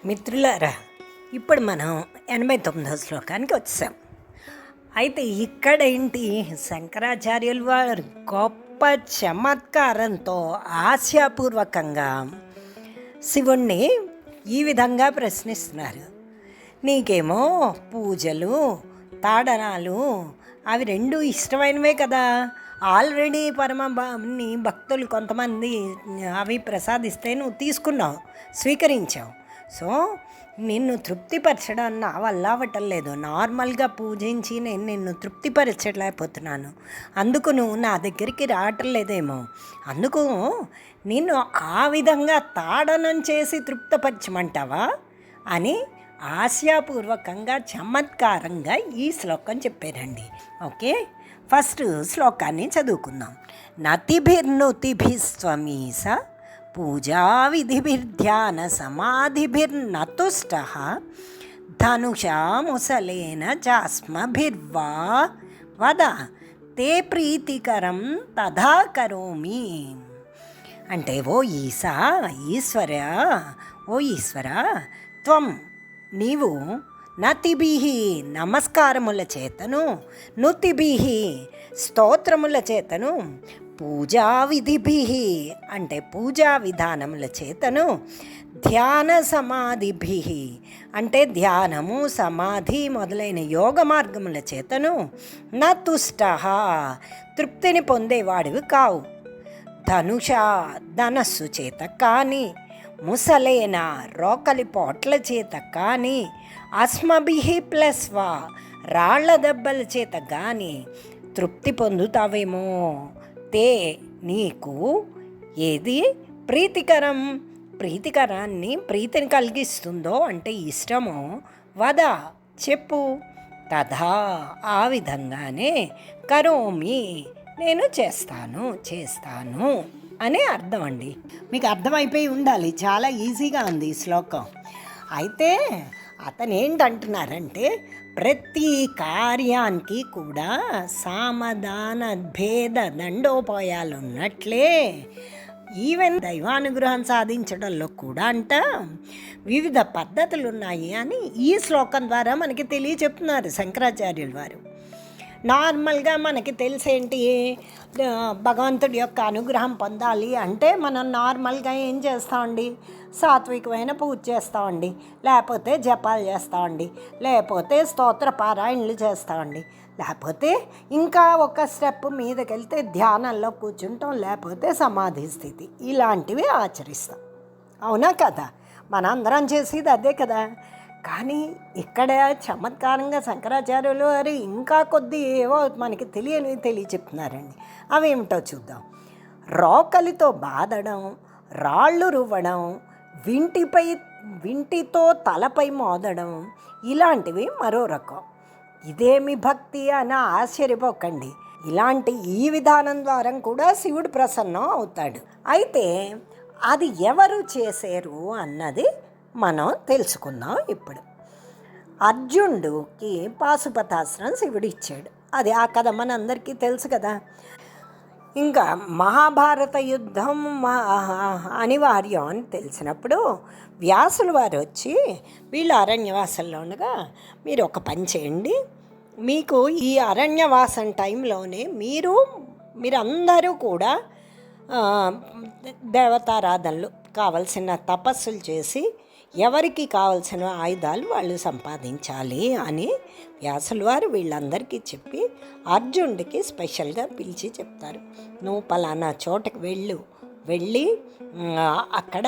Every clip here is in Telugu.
మిత్రులారా, ఇప్పుడు మనం 89వ శ్లోకానికి వచ్చాం. అయితే ఇక్కడ ఏంటి, శంకరాచార్యులు వారు గొప్ప చమత్కారంతో ఆశాపూర్వకంగా శివుణ్ణి ఈ విధంగా ప్రశ్నిస్తున్నారు. నీకేమో పూజలు, తాడనాలు అవి రెండు ఇష్టమైనవే కదా. ఆల్రెడీ భక్తులు కొంతమంది అవి ప్రసాదిస్తే నువ్వు తీసుకున్నావు, స్వీకరించావు. సో నిన్ను తృప్తిపరచడం నా వల్ల అవ్వటం లేదు. నార్మల్గా పూజించి నేను నిన్ను తృప్తిపరచలేకపోతున్నాను. అందుకు నువ్వు నా దగ్గరికి రావటం లేదేమో. అందుకు నిన్ను ఆ విధంగా తాడనం చేసి తృప్తిపరచమంటావా అని ఆశాపూర్వకంగా చమత్కారంగా ఈ శ్లోకం చెప్పారండి. ఓకే, ఫస్ట్ శ్లోకాన్ని చదువుకుందాం. నతిభిర్నుతిభిస్త్వమీస పూజా విధిభిర్ధ్యాన సమాధిభిర్నతుష్టః ధనుషా ముసలేన చాస్మభిర్వా వద తే ప్రీతికరం తథా కరోమి. అంటే ఓ ఈశ్వర త్వం నీవు నతిభిః నమస్కారముల చేతను, నుతిభిః స్తోత్రముల చేతను, పూజా విధిభిః అంటే పూజా విధానముల చేతను, ధ్యాన సమాధిభిః అంటే ధ్యానము సమాధి మొదలైన యోగ మార్గముల చేతను, నతుష్టః తృప్తిని పొందేవాడివి కావు, ధనుష ధనస్సు చేత కానీ, ముసలేన రోకలి పోట్ల చేత కానీ, అస్మభిః ప్లస్ వా రాళ్ల దెబ్బల చేత కానీ తృప్తి పొందుతావేమో. తే నీకు ఏది ప్రీతిని కలిగిస్తుందో అంటే ఇష్టమో వద చెప్పు, తథా ఆ విధంగానే కరోమి నేను చేస్తాను అనే అర్థం అండి. మీకు అర్థమైపోయి ఉండాలి, చాలా ఈజీగా ఉంది ఈ శ్లోకం. అయితే అతను ఏంటంటున్నారంటే ప్రతి కార్యానికి కూడా సామధాన భేద దండోపాయాలు ఉన్నట్లే ఈవెన్ దైవానుగ్రహం సాధించడంలో కూడా వివిధ పద్ధతులు ఉన్నాయి అని ఈ శ్లోకం ద్వారా మనకి తెలియచెప్తున్నారు శంకరాచార్యుల వారు. నార్మల్గా మనకి తెలిసేంటి, భగవంతుడి యొక్క అనుగ్రహం పొందాలి అంటే మనం నార్మల్గా ఏం చేస్తామండి, సాత్వికమైన పూజ చేస్తామండి, లేకపోతే జపాలు చేస్తామండి, లేకపోతే స్తోత్ర పారాయణలు చేస్తామండి, లేకపోతే ఇంకా ఒక స్టెప్ మీదకి వెళ్తే ధ్యానంలో కూర్చుంటాం, లేకపోతే సమాధి స్థితి, ఇలాంటివి ఆచరిస్తాం. అవునా కదా, మనందరం చేసేది అదే కదా. కానీ ఇక్కడ చమత్కారంగా శంకరాచార్యులు వారు ఇంకా కొద్ది ఏవో మనకి తెలియచెప్తున్నారండి. అవేమిటో చూద్దాం. రోకలితో బాదడం, రాళ్ళు రువ్వడం, వింటితో తలపై మోదడం ఇలాంటివి మరో రకం. ఇదేమి భక్తి అని ఆశ్చర్యపోకండి. ఈ విధానం ద్వారా కూడా శివుడు ప్రసన్నం అవుతాడు. అయితే అది ఎవరు చేశారు అన్నది మనం తెలుసుకుందాం ఇప్పుడు. అర్జునుడికి పాశుపతాస్త్రం శివుడు ఇచ్చాడు. అది ఆ కథ మనందరికీ తెలుసు కదా. ఇంకా మహాభారత యుద్ధం అనివార్యం అని తెలిసినప్పుడు వ్యాసుల వారు వచ్చి వీళ్ళు అరణ్యవాసంలో ఉండగా మీరు ఒక పని చేయండి, మీకు ఈ అరణ్యవాసం టైంలోనే మీరందరూ కూడా దేవతారాధనలు కావలసిన తపస్సులు చేసి ఎవరికి కావలసిన ఆయుధాలు వాళ్ళు సంపాదించాలి అని వ్యాసుల వారు వీళ్ళందరికీ చెప్పి అర్జునుడికి స్పెషల్గా పిలిచి చెప్తారు. నువ్వు పలానా చోటకి వెళ్ళి అక్కడ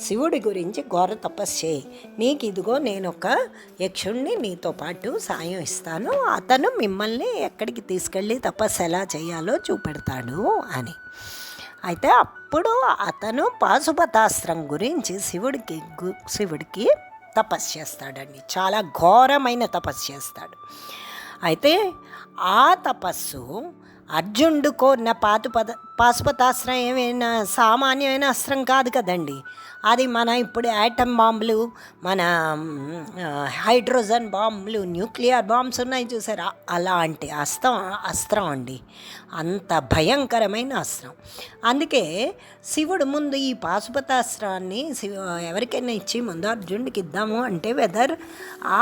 శివుడి గురించి ఘోర తపస్సు చేయి. నీకు ఇదిగో నేను ఒక యక్షుణ్ణి నీతో పాటు సాయం ఇస్తాను, అతను మిమ్మల్ని ఎక్కడికి తీసుకెళ్ళి తపస్సు ఎలా చేయాలో చూపెడతాడు అని. అయితే అప్పుడు అతను పాశుపతాస్త్రం గురించి శివుడికి తపస్సు చేస్తాడండి. చాలా ఘోరమైన తపస్సు చేస్తాడు. అయితే ఆ తపస్సు అర్జునుడు కోరిన పాశుపతాస్త్రం ఏమైనా సామాన్యమైన అస్త్రం కాదు కదండి. అది మన ఇప్పుడు యాటమ్ బాంబులు, మన హైడ్రోజన్ బాంబులు, న్యూక్లియర్ బాంబ్స్ ఉన్నాయి చూసారా, అలాంటి అస్త్రం అండి. అంత భయంకరమైన అస్త్రం. అందుకే శివుడు ముందు ఈ పాశుపతాస్త్రాన్ని ఎవరికైనా ఇచ్చి ముందు అర్జునుడికి ఇద్దాము అంటే వెదర్ ఆ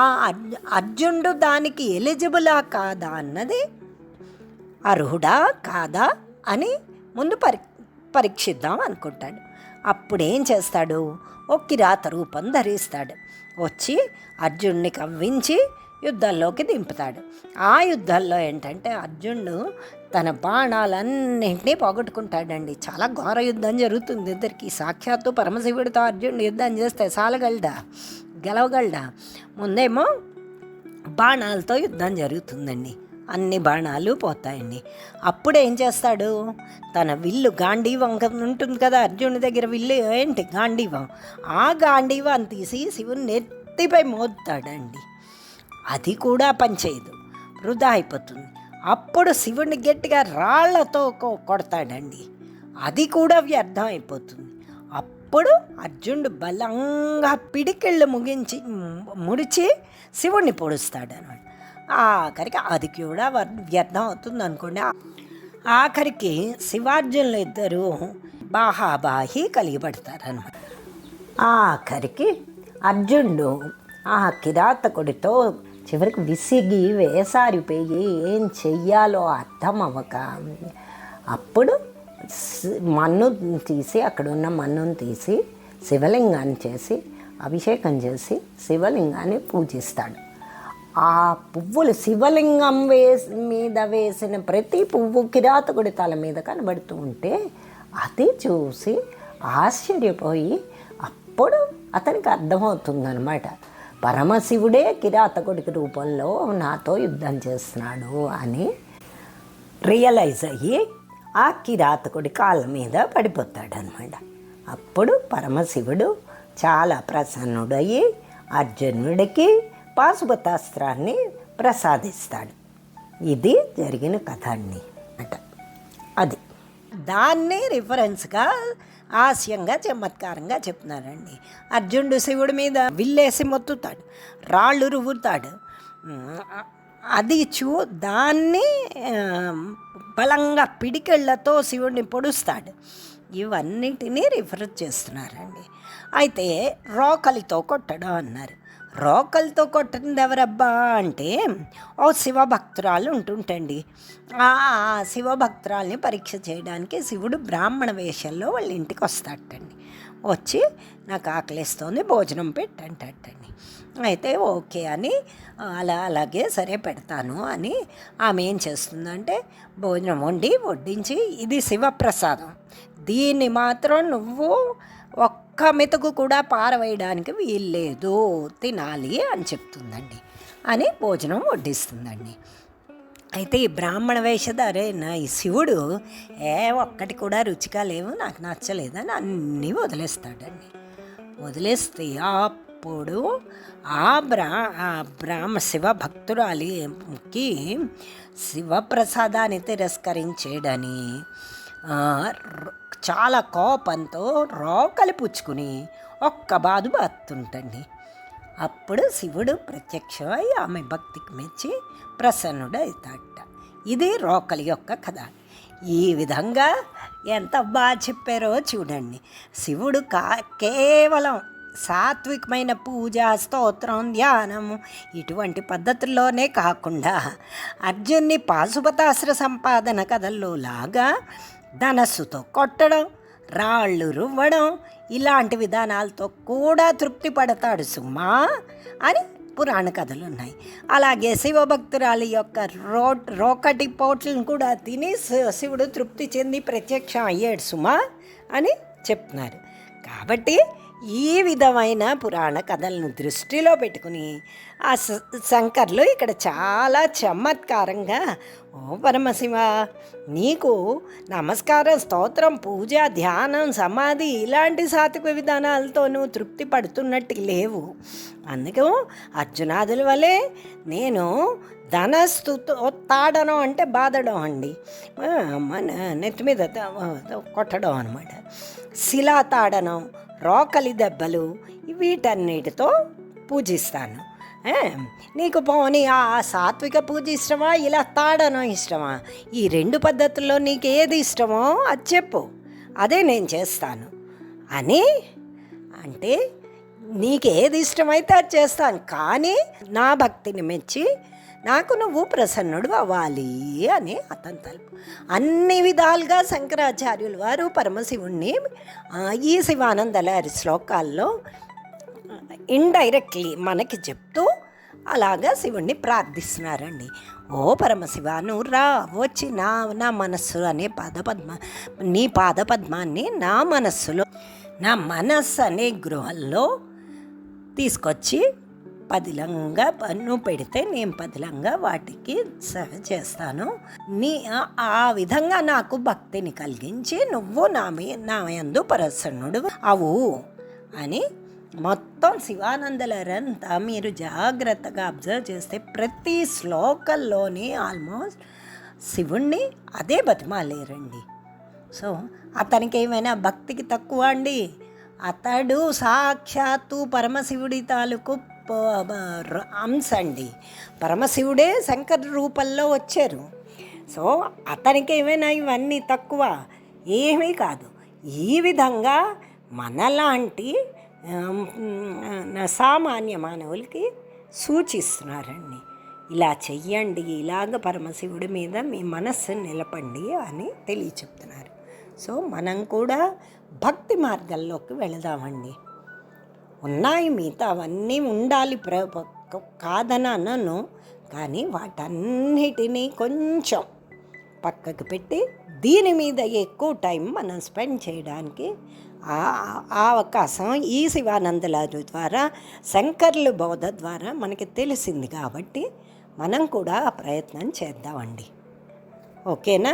అర్జునుడు దానికి ఎలిజిబులా కాదా అన్నది, అర్హుడా కాదా అని ముందు పరీక్షిద్దాం అనుకుంటాడు. అప్పుడేం చేస్తాడు, ఓ కిరాత రూపం ధరిస్తాడు. వచ్చి అర్జునుడిని కవ్వించి యుద్ధంలోకి దింపుతాడు. ఆ యుద్ధాల్లో ఏంటంటే అర్జునుడు తన బాణాలన్నింటినీ పోగొట్టుకుంటాడండి. చాలా ఘోర యుద్ధం జరుగుతుంది ఇద్దరికి. సాక్షాత్తు పరమశివుడితో అర్జునుడు యుద్ధం చేస్తే చాలగలడా, గెలవగలడా? ముందేమో బాణాలతో యుద్ధం జరుగుతుందండి. అన్ని బాణాలు పోతాయండి. అప్పుడు ఏం చేస్తాడు, తన విల్లు గాంధీవం ఉంటుంది కదా అర్జునుడి దగ్గర, విల్లు ఏంటి గాంధీవం, ఆ గాంధీవాన్ని తీసి శివుని నెత్తిపై మోదుతాడండి. అది కూడా పనిచేయదు, వృధా అయిపోతుంది. అప్పుడు శివుడిని గట్టిగా రాళ్లతో కొడతాడండి, అది కూడా వ్యర్థం అయిపోతుంది. అప్పుడు అర్జునుడు బలంగా పిడికిళ్ళు ముడిచి శివుడిని పొడుస్తాడు అనమాట. ఆఖరికి అది కూడా వ్యర్థం అవుతుంది అనుకోండి. ఆఖరికి శివార్జునులు ఇద్దరు బాహాబాహి కలిగి పడతారనమాట. ఆఖరికి అర్జునుడు ఆ కిరాతకుడితో చివరికి విసిగి వేసారిపోయి ఏం చెయ్యాలో అర్థం అవ్వక అప్పుడు మన్ను తీసి, అక్కడున్న మన్నును తీసి శివలింగాన్ని చేసి అభిషేకం చేసి శివలింగాన్ని పూజిస్తాడు. ఆ పువ్వులు శివలింగం మీద వేసిన ప్రతి పువ్వు కిరాతకుడి తల మీద కనబడుతూ ఉంటే అది చూసి ఆశ్చర్యపోయి అప్పుడు అతనికి అర్థమవుతుందన్నమాట, పరమశివుడే కిరాతకుడికి రూపంలో నాతో యుద్ధం చేస్తున్నాడు అని రియలైజ్ అయ్యి ఆ కిరాతకుడి కాళ్ళ మీద పడిపోతాడనమాట. అప్పుడు పరమశివుడు చాలా ప్రసన్నుడయ్యి అర్జునుడికి పాశుపతాస్త్రాన్ని ప్రసాదిస్తాడు. ఇది జరిగిన కథ అండి అట. అది దాన్ని రిఫరెన్స్గా హాస్యంగా చమత్కారంగా చెప్తున్నారండి. అర్జునుడు శివుడి మీద విల్లేసి మొత్తుతాడు, రాళ్ళు రువ్వుతాడు. అది దాన్ని బలంగా పిడికెళ్లతో శివుడిని పొడుస్తాడు. ఇవన్నిటినీ రిఫర్ చేస్తున్నారండి. అయితే రోకలితో కొట్టడం అన్నారు. రోకలతో కొట్టింది ఎవరబ్బా అంటే ఓ శివభక్తురాలు ఉంటుంటండి. ఆ శివభక్తురాల్ని పరీక్ష చేయడానికి శివుడు బ్రాహ్మణ వేషంలో వాళ్ళ ఇంటికి వస్తాడటండి. వచ్చి నాకు ఆకలిస్తోంది భోజనం పెట్టంటండి. అయితే ఓకే అని అలాగే సరే పెడతాను అని ఆమె ఏం చేస్తుందంటే భోజనం వడ్డించి ఇది శివప్రసాదం, దీన్ని మాత్రం నువ్వు ఒక్క మెతుకు కూడా పారవేయడానికి వీల్లేదు, తినాలి అని చెప్తుందండి. అని భోజనం వడ్డిస్తుందండి. అయితే ఈ బ్రాహ్మణ వేషధారైన ఈ శివుడు ఒక్కటి కూడా రుచిగా లేవు, నాకు నచ్చలేదని అన్నీ వదిలేస్తాడండి. వదిలేస్తే అప్పుడు శివ భక్తురాలికి శివప్రసాదాన్ని తిరస్కరించేడని చాలా కోపంతో రోకలి పుచ్చుకుని ఒక్క బాధు బాతుంటండి. అప్పుడు శివుడు ప్రత్యక్షమై ఆమె భక్తికి మెచ్చి ప్రసన్నుడు అవుతాడట. ఇది రోకలి యొక్క కథ. ఈ విధంగా ఎంత బాగా చెప్పారో చూడండి. శివుడు కేవలం సాత్వికమైన పూజ, స్తోత్రం, ధ్యానం ఇటువంటి పద్ధతుల్లోనే కాకుండా అర్జున్ని పాశుపతాస్త్ర సంపాదన కథల్లో లాగా ధనస్సుతో కొట్టడం, రాళ్ళు రువ్వడం ఇలాంటి విధానాలతో కూడా తృప్తి పడతాడు సుమా అని పురాణ కథలు ఉన్నాయి. అలాగే శివభక్తురాలి యొక్క రోకటి పోట్లను కూడా తిని శివుడు తృప్తి చెంది ప్రత్యక్షం అయ్యాడు సుమా అని చెప్తున్నారు. కాబట్టి ఈ విధమైన పురాణ కథలను దృష్టిలో పెట్టుకుని ఆ శంకర్లు ఇక్కడ చాలా చమత్కారంగా ఓ పరమశివ, నీకు నమస్కారం, స్తోత్రం, పూజ, ధ్యానం, సమాధి ఇలాంటి సాత్విక విధానాలతో నువ్వు తృప్తి పడుతున్నట్టు లేవు. అందుకు అర్జునాదుల వలె నేను ధనస్తుతో తాడడం అంటే బాధడం అండి, మన నెత్తి మీద కొట్టడం అనమాట. శిలా తాడనం, రోకలి దెబ్బలు వీటన్నిటితో పూజిస్తాను. నీకు పోనీ ఆ సాత్విక పూజ ఇష్టమా, ఇలా తాడనం ఇష్టమా? ఈ 2 పద్ధతుల్లో నీకు ఏది ఇష్టమో అది చెప్పు, అదే నేను చేస్తాను అని అంటే నీకు ఏది ఇష్టమైతే అది చేస్తాను, కానీ నా భక్తిని మెచ్చి నాకు నువ్వు ప్రసన్నుడు అవ్వాలి అని అతని తలుపు. అన్ని విధాలుగా శంకరాచార్యుల వారు పరమశివుణ్ణి ఈ శివానందలహరి శ్లోకాల్లో ఇండైరెక్ట్లీ మనకి చెప్తూ అలాగా శివుణ్ణి ప్రార్థిస్తున్నారండి. ఓ పరమశివ, నువ్వు రా, వచ్చి నా మనస్సు అనే నీ పాదపద్మాన్ని నా మనస్సులో, నా మనస్సు అనే గృహంలో తీసుకొచ్చి పదిలంగా నువ్వు పెడితే నేను పదిలంగా వాటికి సేవ చేస్తాను. ఆ విధంగా నాకు భక్తిని కలిగించి నువ్వు నా యందు ప్రసన్నుడు అవు అని మొత్తం శివానందలహరంతా మీరు జాగ్రత్తగా అబ్జర్వ్ చేస్తే ప్రతి శ్లోకంలోని ఆల్మోస్ట్ శివుణ్ణి అదే బతిమాలేరండి. సో అతనికి ఏమైనా భక్తికి తక్కువ అండి? అతడు సాక్షాత్తు పరమశివుడి తాలూకు అంశ అండి. పరమశివుడే శంకర రూపంలో వచ్చారు. సో అతనికి ఏమైనా ఇవన్నీ తక్కువ? ఏమీ కాదు. ఈ విధంగా మనలాంటి సామాన్య మానవులకి సూచిస్తున్నారండి. ఇలా చెయ్యండి, ఇలాగ పరమశివుడి మీద మీ మనస్సు నిలపండి అని తెలియచెప్తున్నారు. సో మనం కూడా భక్తి మార్గాల్లోకి వెళదామండి. ఉన్నాయి మిగతా అవన్నీ ఉండాలి, కాదని అనను, కానీ వాటన్నిటినీ కొంచెం పక్కకు పెట్టి దీని మీద ఎక్కువ టైం మనం స్పెండ్ చేయడానికి ఆ అవకాశం ఈ శివానందలహరి ద్వారా, శంకర్ల బోధ ద్వారా మనకి తెలిసింది. కాబట్టి మనం కూడా ఆ ప్రయత్నం చేద్దామండి. ఓకేనా?